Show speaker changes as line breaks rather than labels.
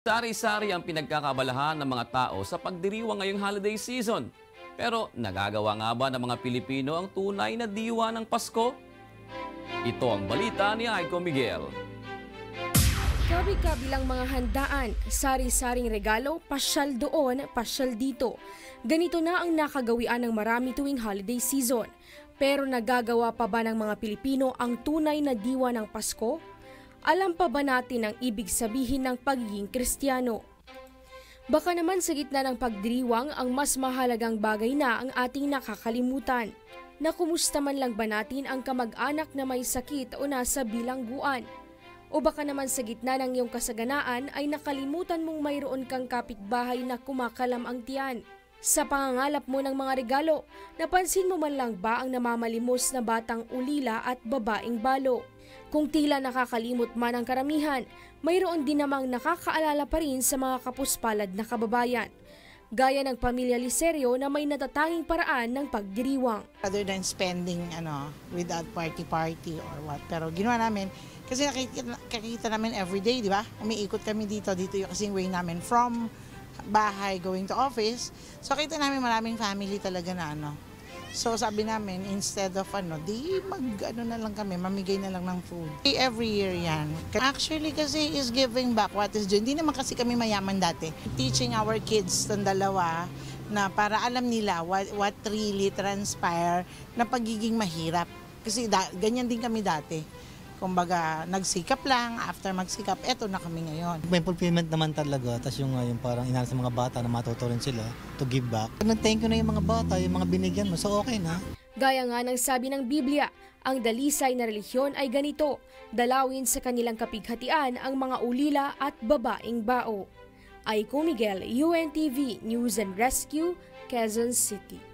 Sari-sari ang pinagkakabalahan ng mga tao sa pagdiriwang ngayong holiday season. Pero nagagawa nga ba ng mga Pilipino ang tunay na diwa ng Pasko? Ito ang balita ni Aiko Miguel.
Kabi-kabilang mga handaan, sari-saring regalo, pasyal doon, pasyal dito. Ganito na ang nakagawian ng marami tuwing holiday season. Pero nagagawa pa ba ng mga Pilipino ang tunay na diwa ng Pasko? Alam pa ba natin ang ibig sabihin ng pagiging Kristiyano? Baka naman sa gitna ng pagdiriwang ang mas mahalagang bagay na ang ating nakakalimutan. Nakumusta man lang ba natin ang kamag-anak na may sakit o nasa bilangguan? O baka naman sa gitna ng iyong kasaganaan ay nakalimutan mong mayroon kang kapitbahay na kumakalam ang tiyan. Sa pangangalap mo ng mga regalo, napansin mo man lang ba ang namamalimos na batang ulila at babaeng balo? Kung tila nakakalimot man ang karamihan, mayroon din namang nakakaalala pa rin sa mga kapuspalad na kababayan. Gaya ng pamilya Liserio na may natatanging paraan ng pagdiriwang.
Other than spending without party or what. Pero ginawa namin, kasi nakikita namin everyday, di ba? Umiikot kami dito yung kasing way namin from bahay going to office. So kita namin maraming family talaga na So sabi namin, instead of di na lang kami, mamigay na lang ng food. Every year yan. Actually kasi is giving back what is due. Hindi naman kasi kami mayaman dati. Teaching our kids ng dalawa na para alam nila what really transpire na pagiging mahirap. Kasi ganyan din kami dati. Kumbaga, nagsikap lang, after magsikap, eto na kami ngayon.
May fulfillment naman talaga, tapos yung parang inaan sa mga bata na matuto rin sila to give back. Nag-thank you na yung mga bata, yung mga binigyan mo, so okay na.
Gaya nga ng sabi ng Biblia, ang dalisay na relihiyon ay ganito, dalawin sa kanilang kapighatian ang mga ulila at babaeng bao. Aiko Miguel, UNTV News and Rescue, Quezon City.